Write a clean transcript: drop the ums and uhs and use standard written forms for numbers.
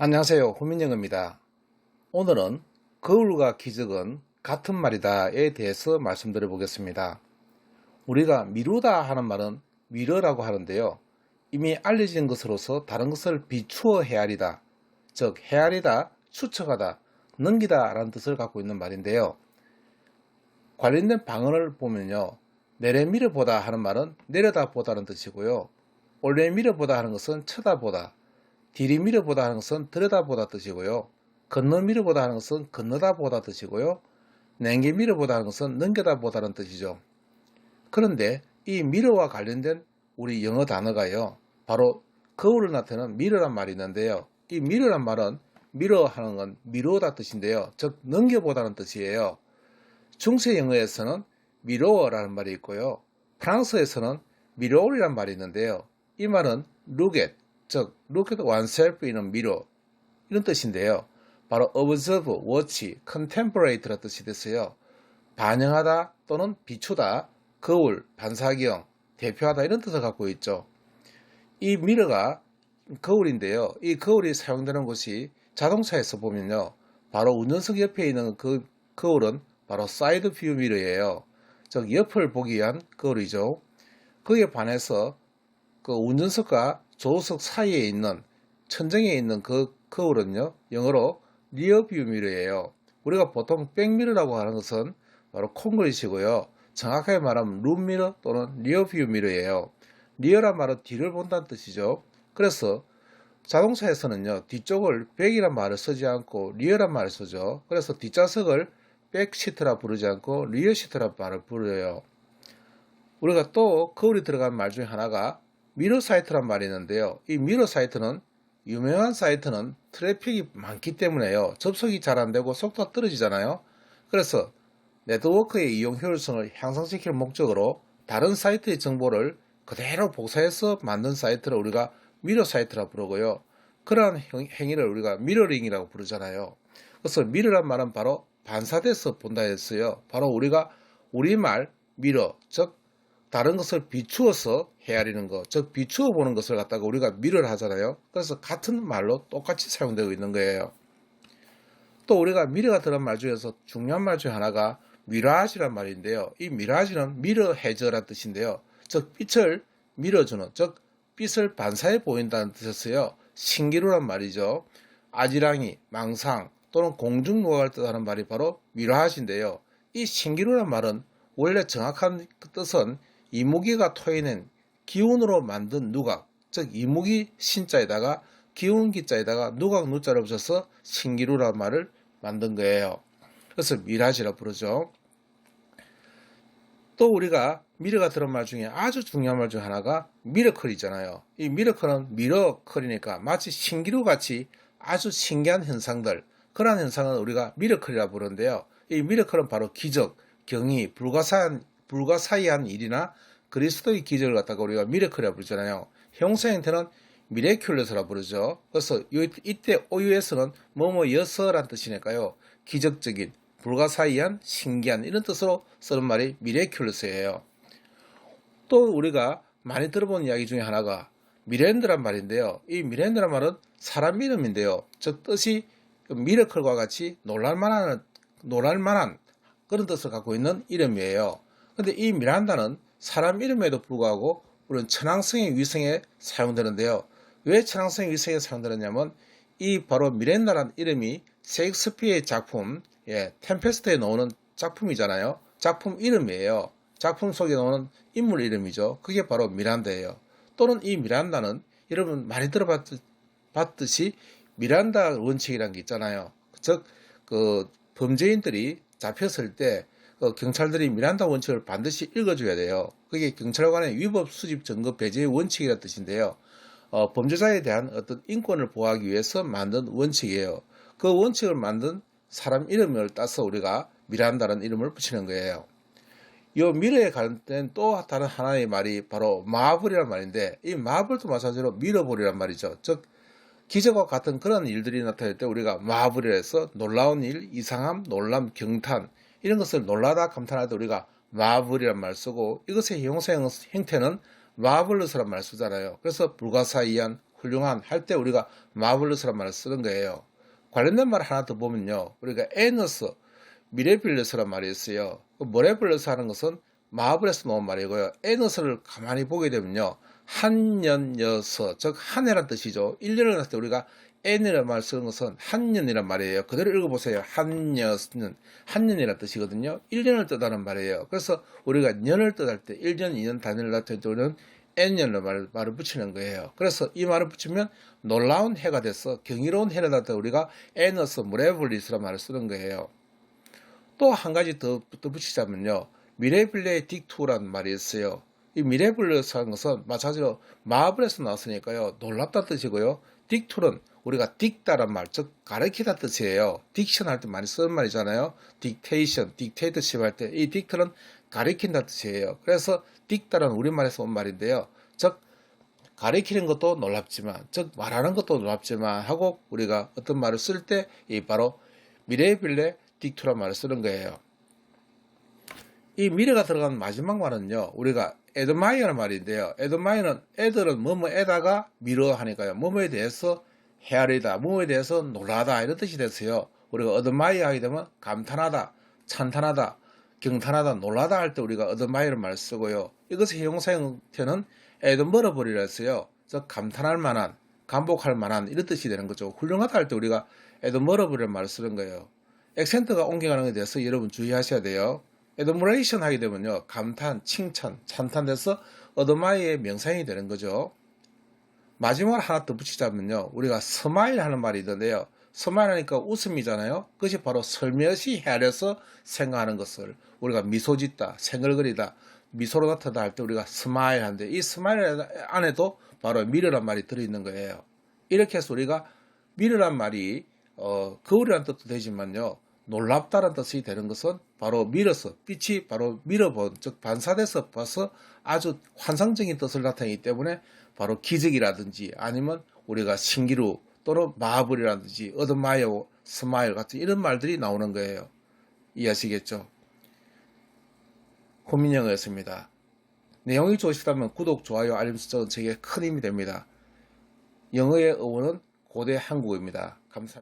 안녕하세요. 호민영입니다. 오늘은 거울과 기적은 같은 말이다에 대해서 말씀드려 보겠습니다. 우리가 미루다 하는 말은 미러라고 하는데요. 이미 알려진 것으로서 다른 것을 비추어 헤아리다, 즉 헤아리다, 추측하다, 넘기다 라는 뜻을 갖고 있는 말인데요. 관련된 방언을 보면요. 내려미려보다 하는 말은 내려다보다는 뜻이고요. 올려미려보다 하는 것은 쳐다보다, 들이밀어보다 하는 것은 들여다보다 뜻이고요. 건너밀어보다 하는 것은 건너다보다 뜻이고요. 냉겨밀어보다 하는 것은 넘겨다보다는 뜻이죠. 그런데 이 mirror와 관련된 우리 영어 단어가요. 바로 거울을 나타내는 mirror란 말이 있는데요. 이 mirror란 말은 mirror 하는 건 미루다 뜻인데요. 즉 넘겨보다는 뜻이에요. 중세 영어에서는 mirror라는 말이 있고요. 프랑스에서는 mirror이란 말이 있는데요. 이 말은 look at, 즉 look at oneself in a mirror 이런 뜻인데요. 바로 observe, watch, contemplate라 뜻이 됐어요. 반영하다 또는 비추다, 거울, 반사경, 대표하다 이런 뜻을 갖고 있죠. 이 mirror가 거울인데요. 이 거울이 사용되는 곳이 자동차에서 보면요. 바로 운전석 옆에 있는 그 거울은 바로 사이드 뷰 미러예요. 즉 옆을 보기 위한 거울이죠. 거기에 반해서 그 운전석과 조수석 사이에 있는 천정에 있는 그 거울은요. 영어로 리어 뷰 미러예요. 우리가 보통 백미러라고 하는 것은 바로 콘크리트이고요. 정확하게 말하면 룸 미러 또는 리어 뷰 미러예요. 리어란 말은 뒤를 본다는 뜻이죠. 그래서 자동차에서는요. 뒤쪽을 백이란 말을 쓰지 않고 리어란 말을 쓰죠. 그래서 뒷좌석을 백시트라 부르지 않고 리어 시트라 말을 부르요. 우리가 또 거울이 들어간 말 중에 하나가 미러 사이트란 말이 있는데요. 이 미러 사이트는 유명한 사이트는 트래픽이 많기 때문에요. 접속이 잘 안되고 속도가 떨어지잖아요. 그래서 네트워크의 이용 효율성을 향상시킬 목적으로 다른 사이트의 정보를 그대로 복사해서 만든 사이트를 우리가 미러 사이트라 부르고요. 그러한 행위를 우리가 미러링이라고 부르잖아요. 그래서 미러란 말은 바로 반사돼서 본다 했어요. 바로 우리가 우리말 미러, 즉 다른 것을 비추어서 헤아리는 것, 즉 비추어 보는 것을 갖다가 우리가 미러를 하잖아요. 그래서 같은 말로 똑같이 사용되고 있는 거예요. 또 우리가 미러가 들은 말 중에서 중요한 말 중에 하나가 미라지란 말인데요. 이 미라지는 미러 해저란 뜻인데요. 즉 빛을 밀어주는, 즉 빛을 반사해 보인다는 뜻이었어요. 신기루란 말이죠. 아지랑이, 망상 또는 공중노화를 뜻하는 말이 바로 미라지인데요. 이 신기루란 말은 원래 정확한 뜻은 이무기가 토해낸 기운으로 만든 누각, 즉 이무기 신자에다가 기운 기자에다가 누각 누자를 붙여서 신기루란 말을 만든 거예요. 그래서 미라지라 부르죠. 또 우리가 미러가 들은 말 중에 아주 중요한 말 중 하나가 미러클이잖아요. 이 미러클은 미러클이니까 마치 신기루 같이 아주 신기한 현상들, 그러한 현상은 우리가 미러클이라 부르는데요. 이 미러클은 바로 기적, 경이, 불가사의한 일이나 그리스도의 기적을 갖다가 우리가 미러클이라 부르잖아요. 형사 형태는 미레큘러스라 부르죠. 그래서 이때 OUS는 뭐뭐여서란 뜻이니까요. 기적적인, 불가사의한, 신기한 이런 뜻으로 쓰는 말이 미레큘러스예요. 또 우리가 많이 들어본 이야기 중에 하나가 미랜드란 말인데요. 이 미랜드란 말은 사람 이름인데요. 즉 뜻이 미러클과 같이 놀랄만한 그런 뜻을 갖고 있는 이름이에요. 근데 이 미란다는 사람 이름에도 불구하고 우리는 천왕성의 위성에 사용되는데요. 왜 천왕성의 위성에 사용되느냐면 이 바로 미란다라는 이름이 셰익스피어의 작품 템페스트에 나오는 작품이잖아요. 작품 이름이에요. 작품 속에 나오는 인물 이름이죠. 그게 바로 미란다예요. 또는 이 미란다는 여러분 많이 들어봤듯이 미란다 원칙이라는 게 있잖아요. 즉 그 범죄인들이 잡혔을 때 경찰들이 미란다 원칙을 반드시 읽어줘야 돼요. 그게 경찰관의 위법 수집 증거 배제의 원칙이라는 뜻인데요. 범죄자에 대한 어떤 인권을 보호하기 위해서 만든 원칙이에요. 그 원칙을 만든 사람 이름을 따서 우리가 미란다라는 이름을 붙이는 거예요. 이 미러에 관련된 또 다른 하나의 말이 바로 마블이란 말인데 이 마블도 마찬가지로 미러볼이란 말이죠. 즉 기적과 같은 그런 일들이 나타날 때 우리가 마블이라 해서 놀라운 일, 이상함, 놀람, 경탄 이런 것을 놀라다 감탄할 때 우리가 마블이란 말 쓰고 이것의 형사 형태는 마블러스란 말 쓰잖아요. 그래서 불가사의한, 훌륭한 할 때 우리가 마블러스란 말을 쓰는 거예요. 관련된 말 하나 더 보면요. 우리가 에너스, 미레빌러스란 말이 있어요. 모레빌러스 하는 것은 마블에서 나온 말이고요. 에너스를 가만히 보게 되면요. 한년여서, 즉 한해란 뜻이죠. 1년을 할 때 우리가 n이라는 말을 쓰는 것은 한년이란 말이에요. 그대로 읽어보세요. 한년이란 뜻이거든요. 1년을 뜻하는 말이에요. 그래서 우리가 년을 뜻할 때 1년, 2년 단위를 나타낼 때 우리는 n년을 말을 붙이는 거예요. 그래서 이 말을 붙이면 놀라운 해가 돼서 경이로운 해를 나타낼 때 우리가 에너스 무레블리스라는 말을 쓰는 거예요. 또 한 가지 더 붙이자면요. 미레빌레 딕투라는 말이 있어요. 이 미레블레스라는 것은 마찬가지로 마블에서 나왔으니까요. 놀랍다는 뜻이고요. 딕툴은 우리가 딕다란 말, 즉 가르치다 뜻이에요. 딕션 할 때 많이 쓰는 말이잖아요. 딕테이션, 딕테이터십 할 때 이 딕트는 가르친다 뜻이에요. 그래서 딕다는 우리말에서 온 말인데요. 즉 가르치는 것도 놀랍지만, 즉 말하는 것도 놀랍지만 하고 우리가 어떤 말을 쓸 때 이 바로 미레빌레 딕투란 말을 쓰는 거예요. 이 미래가 들어간 마지막 말은요. 우리가 admire라는 말인데요. admire는 애들은 뭐뭐에다가 미러 하니까요. 뭐뭐에 대해서 헤아리다, 뭐뭐에 대해서 놀라다 이런 뜻이 됐어요. 우리가 admire 하게 되면 감탄하다, 찬탄하다, 경탄하다, 놀라다 할 때 우리가 admire라는 말을 쓰고요. 이것의 형용사 형태는 admirable이라 했어요. 즉 감탄할 만한, 감복할 만한 이런 뜻이 되는 거죠. 훌륭하다 할 때 우리가 admirable이라는 말을 쓰는 거예요. 액센트가 옮겨가는 것에 대해서 여러분 주의하셔야 돼요. admiration 하게 되면요. 감탄, 칭찬, 찬탄돼서 admire의 명사형이 되는 거죠. 마지막으로 하나 더 붙이자면요. 우리가 smile 하는 말이 있는데요. smile 하니까 웃음이잖아요. 그것이 바로 설며시 헤아려서 생각하는 것을 우리가 미소 짓다, 생얼거리다, 미소로 나타나다 할 때 우리가 smile 하는데 이 smile 안에도 바로 mirror란 말이 들어있는 거예요. 이렇게 해서 우리가 mirror란 말이 거울이라는 뜻도 되지만요. 놀랍다는 뜻이 되는 것은 바로 밀어서 빛이 바로 밀어본 즉 반사돼서 봐서 아주 환상적인 뜻을 나타내기 때문에 바로 기적이라든지 아니면 우리가 신기루 또는 마블이라든지 어드마이어, 스마일 같은 이런 말들이 나오는 거예요. 이해하시겠죠? 호민영어였습니다. 내용이 좋으시다면 구독, 좋아요, 알림 설정은 제게 큰 힘이 됩니다. 영어의 어원은 고대 한국어입니다. 감사합니다.